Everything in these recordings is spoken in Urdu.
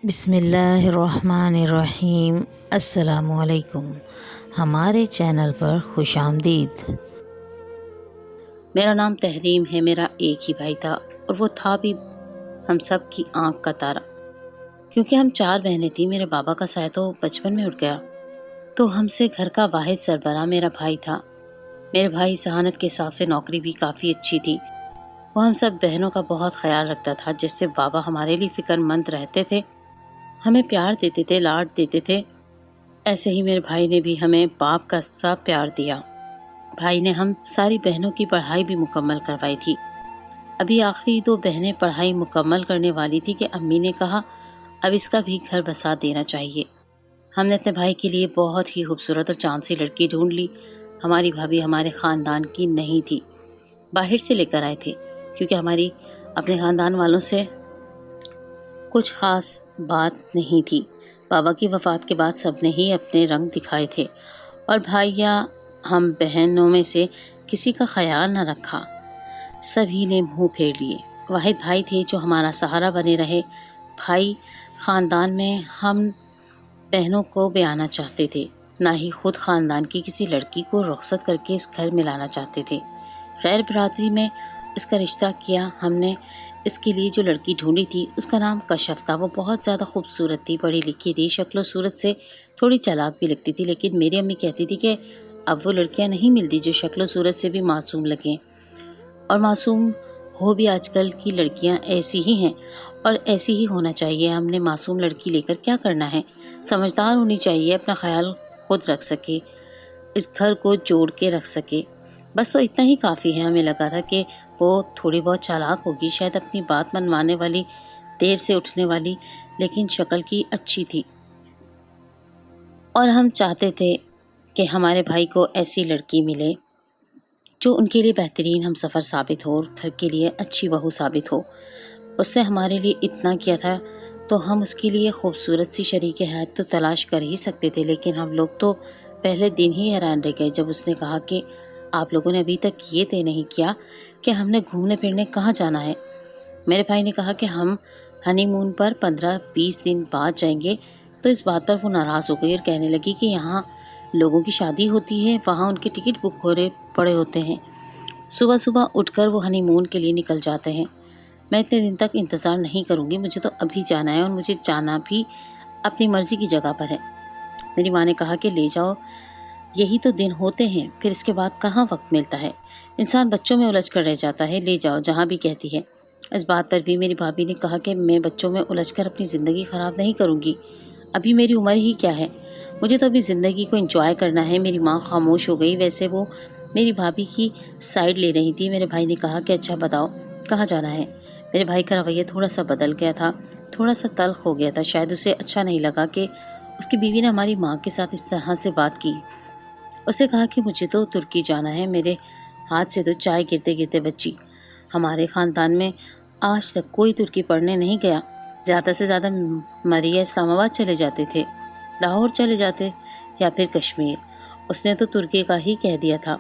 بسم اللہ الرحمن الرحیم۔ السلام علیکم، ہمارے چینل پر خوش آمدید۔ میرا نام تحریم ہے۔ میرا ایک ہی بھائی تھا اور وہ تھا بھی ہم سب کی آنکھ کا تارا۔ کیونکہ ہم 4 بہنیں تھیں، میرے بابا کا سایہ تو بچپن میں اٹھ گیا، تو ہم سے گھر کا واحد سربراہ میرا بھائی تھا۔ میرے بھائی ذہانت کے حساب سے نوکری بھی کافی اچھی تھی۔ وہ ہم سب بہنوں کا بہت خیال رکھتا تھا، جس سے بابا ہمارے لیے فکر مند رہتے تھے، ہمیں پیار دیتے تھے، لاڈ دیتے تھے۔ ایسے ہی میرے بھائی نے بھی ہمیں باپ کا سا پیار دیا۔ بھائی نے ہم ساری بہنوں کی پڑھائی بھی مکمل کروائی تھی۔ ابھی آخری 2 بہنیں پڑھائی مکمل کرنے والی تھی کہ امی نے کہا اب اس کا بھی گھر بسا دینا چاہیے۔ ہم نے اپنے بھائی کے لیے بہت ہی خوبصورت اور چاند سی لڑکی ڈھونڈ لی۔ ہماری بھابھی ہمارے خاندان کی نہیں تھی، باہر سے لے کر آئے تھے، کیونکہ ہماری اپنے خاندان والوں سے کچھ خاص بات نہیں تھی۔ بابا کی وفات کے بعد سب نے ہی اپنے رنگ دکھائے تھے اور بھائی یا ہم بہنوں میں سے کسی کا خیال نہ رکھا، سبھی نے منہ پھیر لیے۔ واحد بھائی تھے جو ہمارا سہارا بنے رہے۔ بھائی خاندان میں ہم بہنوں کو بھی آنا چاہتے تھے، نہ ہی خود خاندان کی کسی لڑکی کو رخصت کر کے اس گھر میں لانا چاہتے تھے۔ خیر برادری میں اس کا رشتہ کیا۔ ہم نے اس کے لیے جو لڑکی ڈھونڈی تھی اس کا نام کشف تھا۔ وہ بہت زیادہ خوبصورت تھی، پڑھی لکھی تھی، شکل و صورت سے تھوڑی چالاک بھی لگتی تھی، لیکن میری امی کہتی تھی کہ اب وہ لڑکیاں نہیں ملتی جو شکل و صورت سے بھی معصوم لگیں، اور معصوم ہو بھی آج کل کی لڑکیاں ایسی ہی ہیں اور ایسی ہی ہونا چاہیے۔ ہم نے معصوم لڑکی لے کر کیا کرنا ہے؟ سمجھدار ہونی چاہیے، اپنا خیال خود رکھ سکے، اس گھر کو جوڑ کے رکھ سکے، بس تو اتنا ہی کافی ہے۔ ہمیں لگا تھا کہ وہ تھوڑی بہت چالاک ہوگی، شاید اپنی بات منوانے والی، دیر سے اٹھنے والی، لیکن شکل کی اچھی تھی، اور ہم چاہتے تھے کہ ہمارے بھائی کو ایسی لڑکی ملے جو ان کے لیے بہترین ہم سفر ثابت ہو اور گھر کے لیے اچھی بہو ثابت ہو۔ اس نے ہمارے لیے اتنا کیا تھا تو ہم اس کے لیے خوبصورت سی شریک حیات تو تلاش کر ہی سکتے تھے، لیکن ہم لوگ تو پہلے دن ہی حیران رہ گئے جب اس نے کہا کہ آپ لوگوں نے ابھی تک یہ طے نہیں کیا کہ ہم نے گھومنے پھرنے کہاں جانا ہے۔ میرے بھائی نے کہا کہ ہم ہنی مون پر 15-20 دن بعد جائیں گے، تو اس بات پر وہ ناراض ہو گئی اور کہنے لگی کہ یہاں لوگوں کی شادی ہوتی ہے، وہاں ان کے ٹکٹ بک ہو رہے پڑے ہوتے ہیں، صبح صبح اٹھ کر وہ ہنی مون کے لیے نکل جاتے ہیں۔ میں اتنے دن تک انتظار نہیں کروں گی، مجھے تو ابھی جانا ہے، اور مجھے جانا بھی اپنی مرضی کی جگہ پر ہے۔ میری ماں نے کہا کہ لے جاؤ، یہی تو دن ہوتے ہیں، پھر اس کے بعد کہاں وقت ملتا ہے، انسان بچوں میں الجھ کر رہ جاتا ہے، لے جاؤ جہاں بھی کہتی ہے۔ اس بات پر بھی میری بھابھی نے کہا کہ میں بچوں میں الجھ کر اپنی زندگی خراب نہیں کروں گی، ابھی میری عمر ہی کیا ہے، مجھے تو ابھی زندگی کو انجوائے کرنا ہے۔ میری ماں خاموش ہو گئی، ویسے وہ میری بھابھی کی سائیڈ لے رہی تھی۔ میرے بھائی نے کہا کہ اچھا بتاؤ کہاں جانا ہے۔ میرے بھائی کا رویہ تھوڑا سا بدل گیا تھا، تھوڑا سا تلخ ہو گیا تھا، شاید اسے اچھا نہیں لگا کہ اس کی بیوی نے ہماری ماں کے ساتھ اس طرح سے بات کی۔ اسے کہا کہ مجھے تو ترکی جانا ہے، میرے ہاتھ سے تو چائے گرتے گرتے بچی، ہمارے خاندان میں آج تک کوئی ترکی پڑھنے نہیں گیا، زیادہ سے زیادہ مریہ اسلام آباد چلے جاتے تھے، لاہور چلے جاتے، یا پھر کشمیر۔ اس نے تو ترکی کا ہی کہہ دیا تھا۔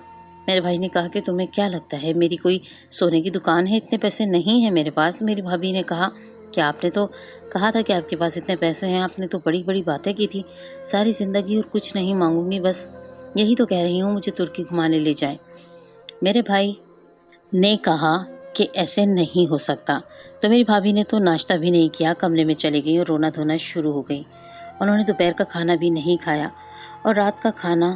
میرے بھائی نے کہا کہ تمہیں کیا لگتا ہے میری کوئی سونے کی دکان ہے؟ اتنے پیسے نہیں ہیں میرے پاس۔ میری بھابھی نے کہا کہ آپ نے تو کہا تھا کہ آپ کے پاس اتنے پیسے ہیں، آپ نے تو بڑی بڑی باتیں کی تھی، ساری زندگی اور کچھ نہیں مانگوں گی، بس یہی تو کہہ رہی ہوں مجھے ترکی گھمانے لے جائیں۔ میرے بھائی نے کہا کہ ایسے نہیں ہو سکتا، تو میری بھابھی نے تو ناشتہ بھی نہیں کیا، کمرے میں چلی گئی اور رونا دھونا شروع ہو گئی۔ انہوں نے دوپہر کا کھانا بھی نہیں کھایا اور رات کا کھانا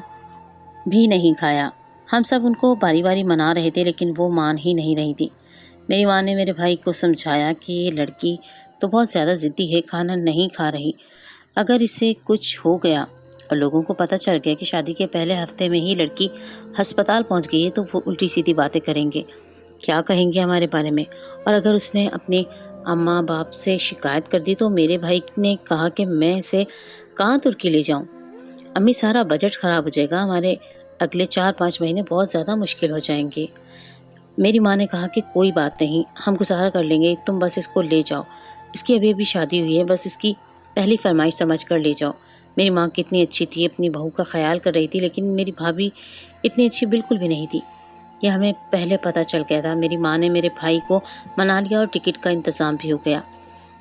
بھی نہیں کھایا۔ ہم سب ان کو باری باری منا رہے تھے، لیکن وہ مان ہی نہیں رہی تھی۔ میری ماں نے میرے بھائی کو سمجھایا کہ یہ لڑکی تو بہت زیادہ ضدی ہے، کھانا نہیں کھا رہی، اگر اسے کچھ ہو گیا اور لوگوں کو پتہ چل گیا کہ شادی کے پہلے ہفتے میں ہی لڑکی ہسپتال پہنچ گئی ہے، تو وہ الٹی سیدھی باتیں کریں گے، کیا کہیں گے ہمارے بارے میں، اور اگر اس نے اپنے اماں باپ سے شکایت کر دی تو میرے بھائی نے کہا کہ میں اسے کہاں ترکی لے جاؤں، امی سارا بجٹ خراب ہو جائے گا، ہمارے اگلے 4-5 مہینے بہت زیادہ مشکل ہو جائیں گے۔ میری ماں نے کہا کہ کوئی بات نہیں، ہم گزارا کر لیں گے، تم بس اس کو لے جاؤ، اس کی ابھی شادی ہوئی ہے، بس اس کی پہلی فرمائش سمجھ کر لے جاؤ۔ میری ماں کتنی اچھی تھی، اپنی بہو کا خیال کر رہی تھی، لیکن میری بھابھی اتنی اچھی بالکل بھی نہیں تھی، یہ ہمیں پہلے پتہ چل گیا تھا۔ میری ماں نے میرے بھائی کو منا لیا اور ٹکٹ کا انتظام بھی ہو گیا۔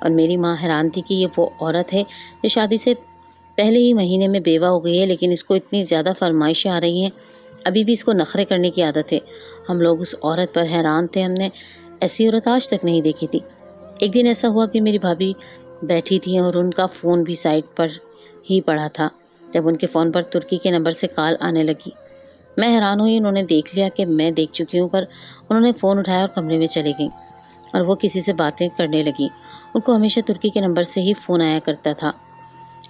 اور میری ماں حیران تھی کہ یہ وہ عورت ہے جو شادی سے پہلے ہی مہینے میں بیوہ ہو گئی ہے، لیکن اس کو اتنی زیادہ فرمائشیں آ رہی ہیں، ابھی بھی اس کو نخرے کرنے کی عادت ہے۔ ہم لوگ اس عورت پر حیران تھے، ہم نے ایسی عورت آج تک نہیں دیکھی تھی۔ ایک دن ایسا ہوا کہ میری بھابھی بیٹھی تھی اور ان کا فون بھی سائڈ پر ہی پڑا تھا جب ان کے فون پر ترکی کے نمبر سے کال آنے لگی۔ میں حیران ہوئی، انہوں نے دیکھ لیا کہ میں دیکھ چکی ہوں، پر انہوں نے فون اٹھایا اور کمرے میں چلی گئیں اور وہ کسی سے باتیں کرنے لگیں۔ ان کو ہمیشہ ترکی کے نمبر سے ہی فون آیا کرتا تھا،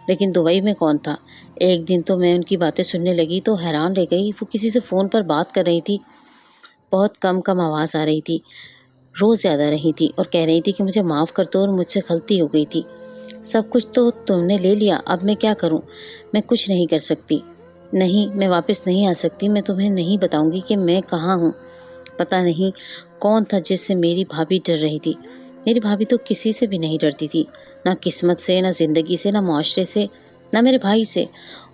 لیکن دبئی میں کون تھا۔ ایک دن تو میں ان کی باتیں سننے لگی تو حیران رہ گئی۔ وہ کسی سے فون پر بات کر رہی تھی، بہت کم آواز آ رہی تھی، روز زیادہ رہی تھی اور کہہ رہی تھی کہ مجھے معاف کر دو اور مجھ سے غلطی ہو گئی تھی، سب کچھ تو تم نے لے لیا، اب میں کیا کروں، میں کچھ نہیں کر سکتی، نہیں میں واپس نہیں آ سکتی، میں تمہیں نہیں بتاؤں گی کہ میں کہاں ہوں۔ پتہ نہیں کون تھا جس سے میری بھابھی ڈر رہی تھی۔ میری بھابھی تو کسی سے بھی نہیں ڈرتی تھی، نہ قسمت سے، نہ زندگی سے، نہ معاشرے سے، نہ میرے بھائی سے۔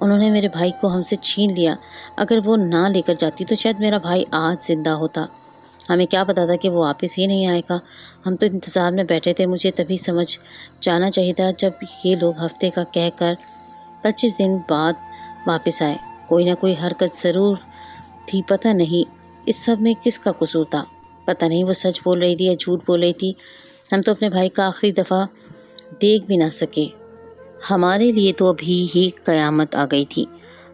انہوں نے میرے بھائی کو ہم سے چھین لیا، اگر وہ نہ لے کر جاتی تو شاید میرا بھائی آج زندہ ہوتا۔ ہمیں کیا پتا تھا کہ وہ واپس ہی نہیں آئے گا، ہم تو انتظار میں بیٹھے تھے۔ مجھے تبھی سمجھ جانا چاہیے تھا جب یہ لوگ ہفتے کا کہہ کر 25 دن بعد واپس آئے۔ کوئی نہ کوئی حرکت ضرور تھی، پتہ نہیں اس سب میں کس کا قصور تھا۔ پتہ نہیں وہ سچ بول رہی تھی یا جھوٹ بول رہی تھی۔ ہم تو اپنے بھائی کا آخری دفعہ دیکھ بھی نہ سکے۔ ہمارے لیے تو ابھی ہی قیامت آ گئی تھی۔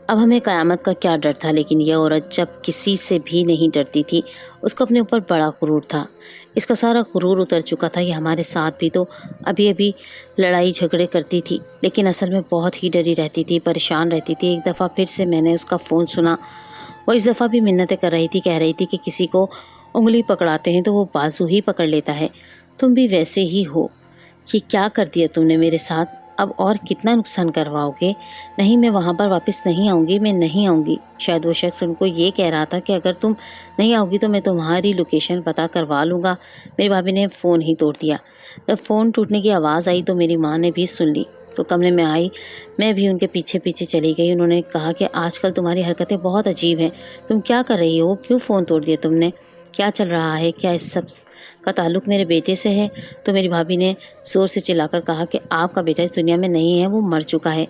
اب ہمیں قیامت کا کیا ڈر تھا، لیکن یہ عورت جب کسی سے بھی نہیں ڈرتی تھی، اس کو اپنے اوپر بڑا غرور تھا۔ اس کا سارا غرور اتر چکا تھا۔ یہ ہمارے ساتھ بھی تو ابھی لڑائی جھگڑے کرتی تھی، لیکن اصل میں بہت ہی ڈری رہتی تھی، پریشان رہتی تھی۔ ایک دفعہ پھر سے میں نے اس کا فون سنا، وہ اس دفعہ بھی منتیں کر رہی تھی، کہہ رہی تھی کہ کسی کو انگلی پکڑاتے ہیں تو وہ بازو ہی پکڑ لیتا ہے، تم بھی ویسے ہی ہو، یہ کیا کر دیا تم نے میرے ساتھ، اب اور کتنا نقصان کرواؤ گے؟ نہیں میں وہاں پر واپس نہیں آؤں گی، میں نہیں آؤں گی۔ شاید وہ شخص ان کو یہ کہہ رہا تھا کہ اگر تم نہیں آؤ گی تو میں تمہاری لوکیشن پتہ کروا لوں گا۔ میری بھابھی نے فون ہی توڑ دیا۔ جب فون ٹوٹنے کی آواز آئی تو میری ماں نے بھی سن لی، تو کمرے میں آئی، میں بھی ان کے پیچھے پیچھے چلی گئی۔ انہوں نے کہا کہ آج کل تمہاری حرکتیں بہت عجیب ہیں، تم کیا کر رہی ہو، کیوں فون توڑ دیا تم نے، کیا چل رہا ہے، کیا اس سب کا تعلق میرے بیٹے سے ہے؟ تو میری بھابھی نے زور سے چلا کر کہا کہ آپ کا بیٹا اس دنیا میں نہیں ہے، وہ مر چکا ہے،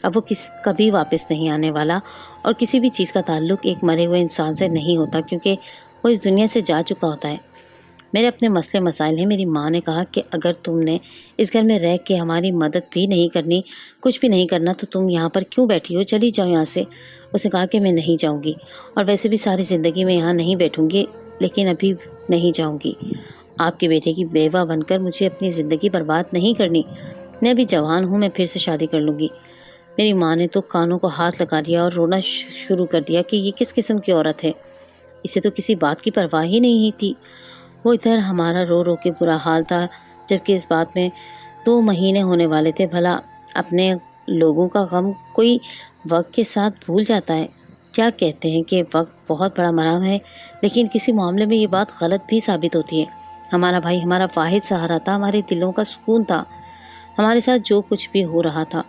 اب وہ کبھی واپس نہیں آنے والا، اور کسی بھی چیز کا تعلق ایک مرے ہوئے انسان سے نہیں ہوتا، کیونکہ وہ اس دنیا سے جا چکا ہوتا ہے۔ میرے اپنے مسئلے مسائل ہیں۔ میری ماں نے کہا کہ اگر تم نے اس گھر میں رہ کے ہماری مدد بھی نہیں کرنی، کچھ بھی نہیں کرنا، تو تم یہاں پر کیوں بیٹھی ہو، چلی جاؤ یہاں سے۔ اس نے کہا کہ میں نہیں جاؤں گی، اور ویسے بھی ساری زندگی میں یہاں نہیں بیٹھوں گی، لیکن ابھی نہیں جاؤں گی۔ آپ کے بیٹے کی بیوہ بن کر مجھے اپنی زندگی برباد نہیں کرنی، میں ابھی جوان ہوں، میں پھر سے شادی کر لوں گی۔ میری ماں نے تو کانوں کو ہاتھ لگا لیا اور رونا شروع کر دیا کہ یہ کس قسم کی عورت ہے، اسے تو کسی بات کی پرواہ ہی نہیں تھی۔ وہ ادھر ہمارا رو رو کے برا حال تھا، جبکہ اس بات میں 2 مہینے ہونے والے تھے۔ بھلا اپنے لوگوں کا غم کوئی وقت کے ساتھ بھول جاتا ہے؟ کیا کہتے ہیں کہ وقت بہت بڑا مرہم ہے، لیکن کسی معاملے میں یہ بات غلط بھی ثابت ہوتی ہے۔ ہمارا بھائی ہمارا واحد سہارا تھا، ہمارے دلوں کا سکون تھا، ہمارے ساتھ جو کچھ بھی ہو رہا تھا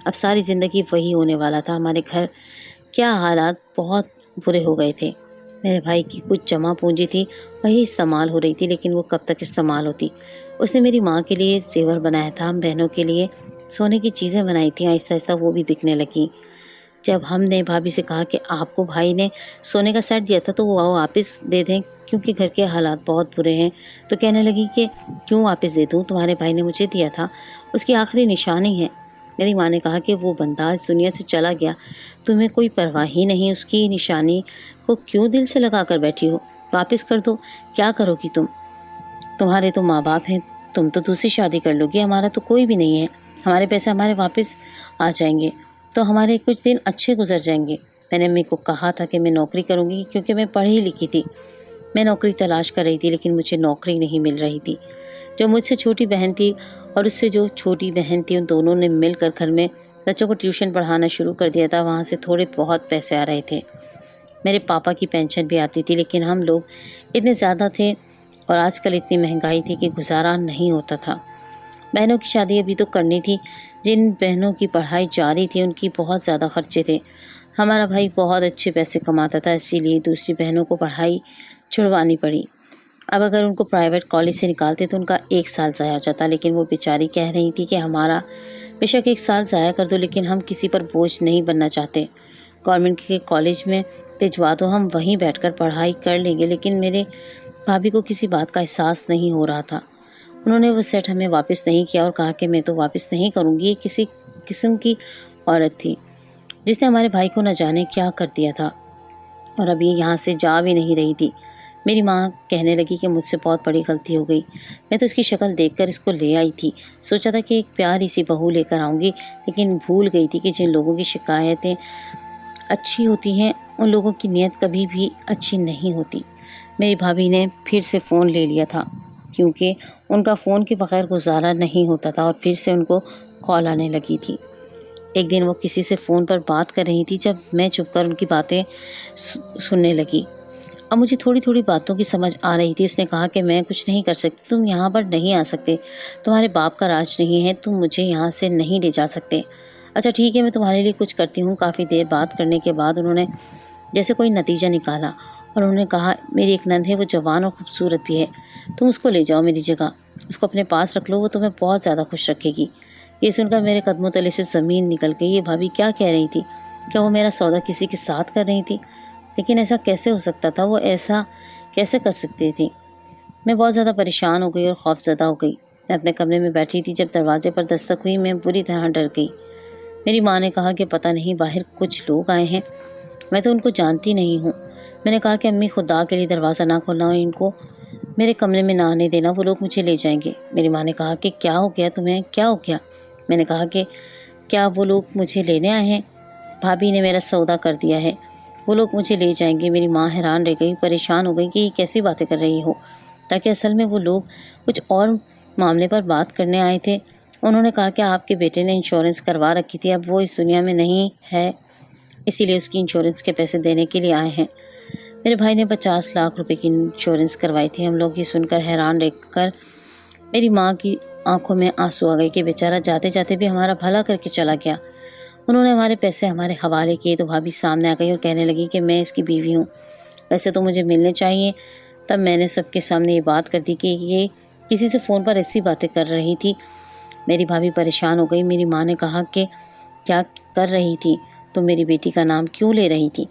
اب ساری زندگی وہی ہونے والا تھا۔ ہمارے گھر کیا حالات بہت برے ہو گئے تھے۔ میرے بھائی کی کچھ جمع پونجی تھی، وہی استعمال ہو رہی تھی، لیکن وہ کب تک استعمال ہوتی؟ اس نے میری ماں کے لیے زیور بنایا تھا، ہم بہنوں کے لیے سونے کی چیزیں بنائی تھیں، آہستہ آہستہ وہ بھی بکنے لگیں۔ جب ہم نے بھابھی سے کہا کہ آپ کو بھائی نے سونے کا سیٹ دیا تھا تو وہ واپس دے دیں کیونکہ گھر کے حالات بہت برے ہیں، تو کہنے لگی کہ کیوں واپس دے دوں، تمہارے بھائی نے مجھے دیا تھا، اس کی آخری نشانی ہے۔ میری ماں نے کہا کہ وہ بندہ اس دنیا سے چلا گیا، تمہیں کوئی پرواہ ہی نہیں، اس کی نشانی کو کیوں دل سے لگا کر بیٹھی ہو، واپس کر دو، کیا کرو گی تم؟ تمہارے تو ماں باپ ہیں، تم تو دوسری شادی کر لو گی، ہمارا تو کوئی بھی نہیں ہے، ہمارے پیسے ہمارے واپس آ جائیں گے تو ہمارے کچھ دن اچھے گزر جائیں گے۔ میں نے امی کو کہا تھا کہ میں نوکری کروں گی، کیونکہ میں پڑھی لکھی تھی، میں نوکری تلاش کر رہی تھی، لیکن مجھے نوکری نہیں مل رہی تھی۔ جو مجھ سے چھوٹی بہن تھی اور اس سے جو چھوٹی بہن تھی، ان دونوں نے مل کر گھر میں بچوں کو ٹیوشن پڑھانا شروع کر دیا تھا، وہاں سے تھوڑے بہت پیسے آ رہے تھے، میرے پاپا کی پینشن بھی آتی تھی، لیکن ہم لوگ اتنے زیادہ تھے اور آج کل اتنی مہنگائی تھی کہ گزارا نہیں ہوتا تھا۔ بہنوں کی شادی ابھی تو کرنی تھی، جن بہنوں کی پڑھائی جاری تھی ان کی بہت زیادہ خرچے تھے۔ ہمارا بھائی بہت اچھے پیسے کماتا تھا، اسی لیے دوسری بہنوں کو پڑھائی چھڑوانی پڑی۔ اب اگر ان کو پرائیویٹ کالج سے نکالتے تو ان کا 1 سال ضائع ہو جاتا، لیکن وہ بیچاری کہہ رہی تھی کہ ہمارا بے شک 1 سال ضائع کر دو لیکن ہم کسی پر بوجھ نہیں بننا چاہتے، گورنمنٹ کے کالج میں بھجوا دو، ہم وہیں بیٹھ کر پڑھائی کر لیں گے۔ لیکن میرے بھابھی کو کسی بات کا احساس نہیں ہو رہا تھا۔ انہوں نے وہ سیٹ ہمیں واپس نہیں کیا اور کہا کہ میں تو واپس نہیں کروں گی۔ یہ کسی قسم کی عورت تھی جس نے ہمارے بھائی کو نہ جانے کیا کر دیا تھا اور اب یہ یہاں سے جا بھی نہیں رہی تھی۔ میری ماں کہنے لگی کہ مجھ سے بہت بڑی غلطی ہو گئی، میں تو اس کی شکل دیکھ کر اس کو لے آئی تھی، سوچا تھا کہ ایک پیاری سی بہو لے کر آؤں گی، لیکن بھول گئی تھی کہ جن لوگوں کی شکایتیں اچھی ہوتی ہیں ان لوگوں کی نیت کبھی بھی اچھی نہیں ہوتی۔ میری بھابھی نے پھر سے فون لے لیا تھا کیونکہ ان کا فون کے بغیر گزارا نہیں ہوتا تھا اور پھر سے ان کو کال آنے لگی تھی۔ ایک دن وہ کسی سے فون پر بات کر رہی تھی جب میں چپ کر ان کی باتیں سننے لگی۔ اب مجھے تھوڑی تھوڑی باتوں کی سمجھ آ رہی تھی۔ اس نے کہا کہ میں کچھ نہیں کر سکتی، تم یہاں پر نہیں آ سکتے، تمہارے باپ کا راج نہیں ہے، تم مجھے یہاں سے نہیں لے جا سکتے۔ اچھا ٹھیک ہے، میں تمہارے لیے کچھ کرتی ہوں۔ کافی دیر بات کرنے کے بعد انہوں نے جیسے کوئی نتیجہ نکالا اور انہوں نے کہا میری ایک نند ہے، وہ جوان اور خوبصورت بھی ہے، تم اس کو لے جاؤ میری جگہ، اس کو اپنے پاس رکھ لو، وہ تمہیں بہت زیادہ خوش رکھے گی۔ یہ سن کر میرے قدموں تلے سے زمین نکل گئی۔ یہ بھابھی کیا کہہ رہی تھی؟ کیا وہ میرا سودا کسی کے ساتھ کر رہی تھی؟ لیکن ایسا کیسے ہو سکتا تھا؟ وہ ایسا کیسے کر سکتی تھی؟ میں بہت زیادہ پریشان ہو گئی اور خوف زدہ ہو گئی۔ میں اپنے کمرے میں بیٹھی تھی، جب دروازے پر دستک ہوئی میں بری طرح ڈر گئی۔ میری ماں نے کہا کہ پتہ نہیں باہر کچھ لوگ آئے ہیں، میں تو ان کو جانتی نہیں ہوں۔ میں نے کہا کہ امی خدا کے لیے دروازہ نہ کھولنا اور ان کو میرے کمرے میں نہ آنے دینا، وہ لوگ مجھے لے جائیں گے۔ میری ماں نے کہا کہ کیا ہو گیا تمہیں، کیا ہو گیا؟ میں نے کہا کہ کیا وہ لوگ مجھے لینے آئے ہیں؟ بھابھی نے میرا سودا کر دیا ہے، وہ لوگ مجھے لے جائیں گے۔ میری ماں حیران رہ گئی، پریشان ہو گئی کہ یہ کیسی باتیں کر رہی ہو، تاکہ اصل میں وہ لوگ کچھ اور معاملے پر بات کرنے آئے تھے۔ انہوں نے کہا کہ آپ کے بیٹے نے انشورنس کروا رکھی تھی، اب وہ اس دنیا میں نہیں ہے، اسی لیے اس کی انشورنس کے پیسے دینے کے لیے آئے ہیں۔ میرے بھائی نے 50 لاکھ روپے کی انشورنس کروائی تھی۔ ہم لوگ یہ سن کر حیران رہ کر میری ماں کی آنکھوں میں آنسو آ گئے کہ بیچارہ جاتے جاتے بھی ہمارا بھلا کر کے چلا گیا۔ انہوں نے ہمارے پیسے ہمارے حوالے کیے تو بھابھی سامنے آ گئی اور کہنے لگی کہ میں اس کی بیوی ہوں، ویسے تو مجھے ملنے چاہیے۔ تب میں نے سب کے سامنے یہ بات کر دی کہ یہ کسی سے فون پر ایسی باتیں کر رہی تھی۔ میری بھابھی پریشان ہو گئی۔ میری ماں نے کہا کہ کیا کر رہی تھی تم، میری بیٹی کا نام کیوں لے رہی تھی؟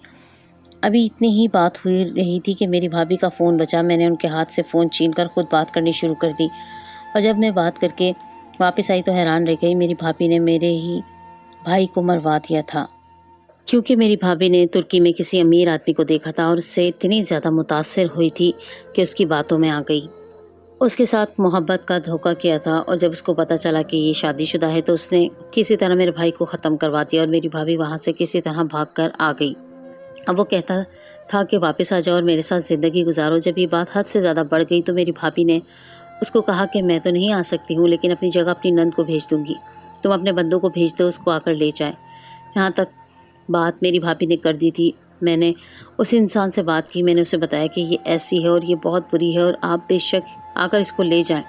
ابھی اتنی ہی بات ہوئی رہی تھی کہ میری بھابھی کا فون بجا۔ میں نے ان کے ہاتھ سے فون چھین کر خود بات کرنی شروع کر دی اور جب میں بات کر کے واپس آئی تو حیران رہ گئی، میری بھابھی نے میرے ہی بھائی کو مروا دیا تھا، کیونکہ میری بھابھی نے ترکی میں کسی امیر آدمی کو دیکھا تھا اور اس سے اتنی زیادہ متاثر ہوئی تھی کہ اس کی باتوں میں آ گئی۔ اس کے ساتھ محبت کا دھوکہ کیا تھا اور جب اس کو پتہ چلا کہ یہ شادی شدہ ہے تو اس نے کسی طرح میرے بھائی کو ختم کروا دیا اور میری بھابھی وہاں سے کسی طرح بھاگ کر آ گئی۔ اب وہ کہتا تھا کہ واپس آ جاؤ اور میرے ساتھ زندگی گزارو۔ جب یہ بات حد سے زیادہ بڑھ گئی تو میری بھابھی نے اس کو کہا کہ میں تو نہیں آ سکتی ہوں، لیکن اپنی جگہ اپنی نند کو بھیج دوں گی، تم اپنے بندوں کو بھیج دو، اس کو آ کر لے جائے۔ یہاں تک بات میری بھابھی نے کر دی تھی۔ میں نے اس انسان سے بات کی، میں نے اسے بتایا کہ یہ ایسی ہے اور یہ بہت بری ہے اور آپ بے شک آ کر اس کو لے جائیں۔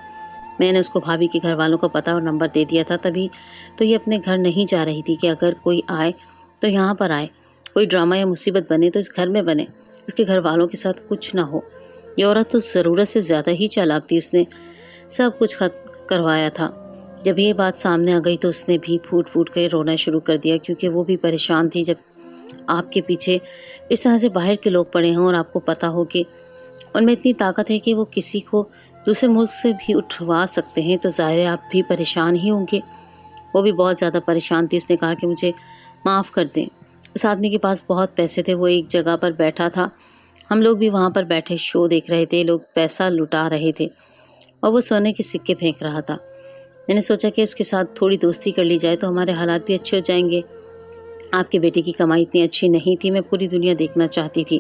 میں نے اس کو بھابھی کے گھر والوں کا پتہ اور نمبر دے دیا تھا، تبھی تو یہ اپنے گھر نہیں جا رہی تھی کہ اگر کوئی آئے تو یہاں پر آئے، کوئی ڈرامہ یا مصیبت بنے تو اس گھر میں بنے، اس کے گھر والوں کے ساتھ کچھ نہ ہو۔ یہ عورت تو ضرورت سے زیادہ ہی چالاک تھی، اس نے سب کچھ کروایا تھا۔ جب یہ بات سامنے آ گئی تو اس نے بھی پھوٹ پھوٹ کے رونا شروع کر دیا، کیونکہ وہ بھی پریشان تھی۔ جب آپ کے پیچھے اس طرح سے باہر کے لوگ پڑے ہوں اور آپ کو پتہ ہو کہ ان میں اتنی طاقت ہے کہ وہ کسی کو دوسرے ملک سے بھی اٹھوا سکتے ہیں، تو ظاہر ہے آپ بھی پریشان ہی ہوں گے۔ وہ بھی بہت زیادہ پریشان تھی۔ اس نے کہا کہ مجھے معاف کر دیں۔ اس آدمی کے پاس بہت پیسے تھے، وہ ایک جگہ پر بیٹھا تھا، ہم لوگ بھی وہاں پر بیٹھے شو دیکھ رہے تھے، لوگ پیسہ لٹا رہے تھے اور وہ سونے کے سکے پھینک رہا تھا۔ میں نے سوچا کہ اس کے ساتھ تھوڑی دوستی کر لی جائے تو ہمارے حالات بھی اچھے ہو جائیں گے۔ آپ کے بیٹے کی کمائی اتنی اچھی نہیں تھی، میں پوری دنیا دیکھنا چاہتی تھی،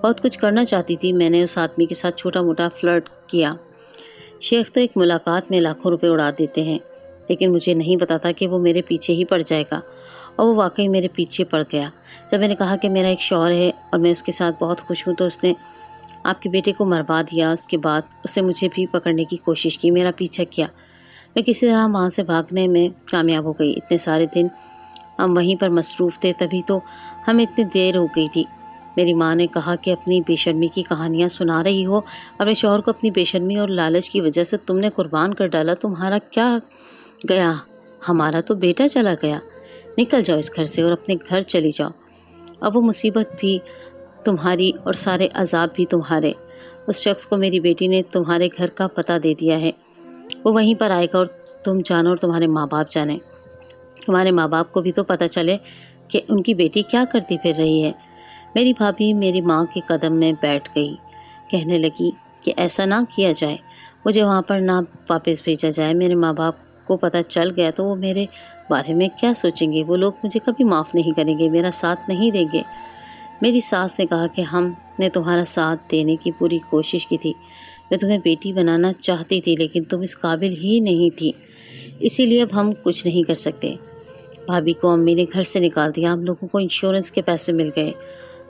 بہت کچھ کرنا چاہتی تھی۔ میں نے اس آدمی کے ساتھ چھوٹا موٹا فلرٹ کیا۔ شیخ تو ایک ملاقات میں لاکھوں روپے اڑا دیتے ہیں، لیکن مجھے نہیں پتا تھا کہ وہ میرے پیچھے ہی پڑ جائے گا، اور وہ واقعی میرے پیچھے پڑ گیا۔ جب میں نے کہا کہ میرا ایک شوہر ہے اور میں اس کے ساتھ بہت خوش ہوں، تو اس نے آپ کے بیٹے کو مروا دیا۔ اس کے بعد اس نے مجھے بھی پکڑنے کی کوشش کی، میرا پیچھا کیا۔ میں کسی طرح وہاں سے بھاگنے میں کامیاب ہو گئی۔ اتنے سارے دن ہم وہیں پر مصروف تھے، تبھی تو ہمیں اتنی دیر ہو گئی تھی۔ میری ماں نے کہا کہ اپنی بے شرمی کی کہانیاں سنا رہی ہو، اپنے شوہر کو اپنی بے شرمی اور لالچ کی وجہ سے تم نے قربان کر ڈالا، تمہارا کیا گیا، ہمارا تو بیٹا چلا گیا، نکل جاؤ اس گھر سے اور اپنے گھر چلی جاؤ، اب وہ مصیبت بھی تمہاری اور سارے عذاب بھی تمہارے۔ اس شخص کو میری بیٹی نے تمہارے گھر کا پتہ دے دیا ہے، وہ وہیں پر آئے گا اور تم جانو اور تمہارے ماں باپ جانیں، تمہارے ماں باپ کو بھی تو پتہ چلے کہ ان کی بیٹی کیا کرتی پھر رہی ہے۔ میری بھابھی میری ماں کے قدم میں بیٹھ گئی، کہنے لگی کہ ایسا نہ کیا جائے، مجھے وہاں پر نہ واپس بھیجا جائے، میرے ماں باپ کو پتہ چل گیا تو وہ میرے بارے میں کیا سوچیں گے، وہ لوگ مجھے کبھی معاف نہیں کریں گے، میرا ساتھ نہیں دیں گے۔ میری ساس نے کہا کہ ہم نے تمہارا ساتھ دینے کی پوری کوشش کی تھی، میں تمہیں بیٹی بنانا چاہتی تھی لیکن تم اس قابل ہی نہیں تھی، اسی لیے اب ہم کچھ نہیں کر سکتے۔ بھابھی کو امی نے گھر سے نکال دیا، ہم لوگوں کو انشورنس کے پیسے مل گئے،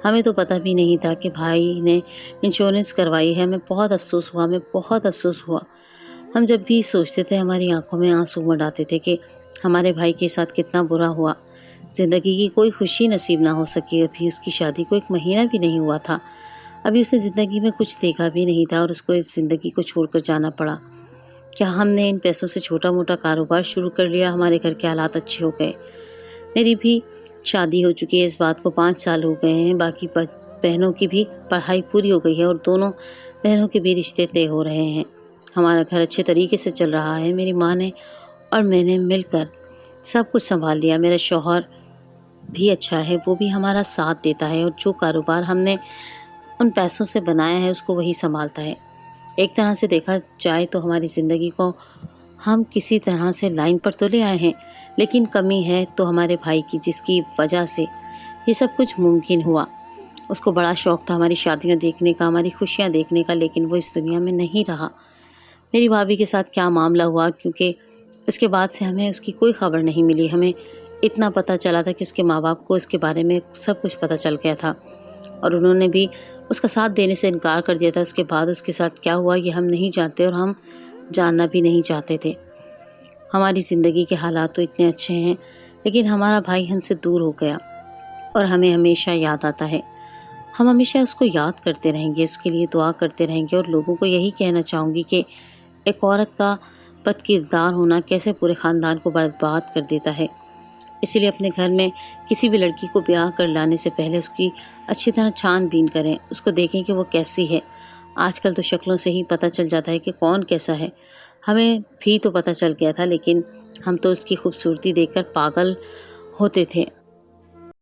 ہمیں تو پتہ بھی نہیں تھا کہ بھائی نے انشورنس کروائی ہے، ہمیں بہت افسوس ہوا۔ ہم جب بھی سوچتے تھے ہماری آنکھوں میں آنسو مڑ آتے تھے کہ ہمارے بھائی کے ساتھ کتنا برا ہوا، زندگی کی کوئی خوشی نصیب نہ ہو سکی، ابھی اس کی شادی کو 1 مہینہ بھی نہیں ہوا تھا، ابھی اس نے زندگی میں کچھ دیکھا بھی نہیں تھا اور اس کو اس زندگی کو چھوڑ کر جانا پڑا۔ کیا ہم نے ان پیسوں سے چھوٹا موٹا کاروبار شروع کر لیا، ہمارے گھر کے حالات اچھے ہو گئے۔ میری بھی شادی ہو چکی ہے، اس بات کو 5 سال ہو گئے ہیں، باقی بہنوں کی بھی پڑھائی پوری ہو گئی ہے اور دونوں بہنوں کے بھی رشتے طے ہو رہے ہیں، ہمارا گھر اچھے طریقے سے چل رہا ہے، میری ماں نے اور میں نے مل کر سب کچھ سنبھال لیا، میرا شوہر بھی اچھا ہے، وہ بھی ہمارا ساتھ دیتا ہے اور جو کاروبار ہم نے ان پیسوں سے بنایا ہے اس کو وہی سنبھالتا ہے۔ ایک طرح سے دیکھا جائے تو ہماری زندگی کو ہم کسی طرح سے لائن پر تو لے آئے ہیں، لیکن کمی ہے تو ہمارے بھائی کی، جس کی وجہ سے یہ سب کچھ ممکن ہوا۔ اس کو بڑا شوق تھا ہماری شادیاں دیکھنے کا، ہماری خوشیاں دیکھنے کا، لیکن وہ اس دنیا میں نہیں رہا۔ میری بھابھی کے ساتھ کیا معاملہ ہوا، کیونکہ اس کے بعد سے ہمیں اس کی کوئی خبر نہیں ملی، ہمیں اتنا پتہ چلا تھا کہ اس کے ماں باپ کو اس کے بارے میں سب کچھ پتہ چل گیا تھا اور انہوں نے بھی اس کا ساتھ دینے سے انکار کر دیا تھا۔ اس کے بعد اس کے ساتھ کیا ہوا یہ ہم نہیں جانتے اور ہم جاننا بھی نہیں چاہتے تھے۔ ہماری زندگی کے حالات تو اتنے اچھے ہیں، لیکن ہمارا بھائی ہم سے دور ہو گیا اور ہمیں ہمیشہ یاد آتا ہے، ہم ہمیشہ اس کو یاد کرتے رہیں گے، اس کے لیے دعا کرتے رہیں گے اور لوگوں کو یہی کہنا چاہوں گی کہ ایک عورت کا بد کردار ہونا کیسے پورے خاندان کو برباد کر دیتا ہے۔ اسی لیے اپنے گھر میں کسی بھی لڑکی کو بیاہ کر لانے سے پہلے اس کی اچھی طرح چھان بین کریں، اس کو دیکھیں کہ وہ کیسی ہے۔ آج کل تو شکلوں سے ہی پتہ چل جاتا ہے کہ کون کیسا ہے، ہمیں بھی تو پتہ چل گیا تھا، لیکن ہم تو اس کی خوبصورتی دیکھ کر پاگل ہوتے تھے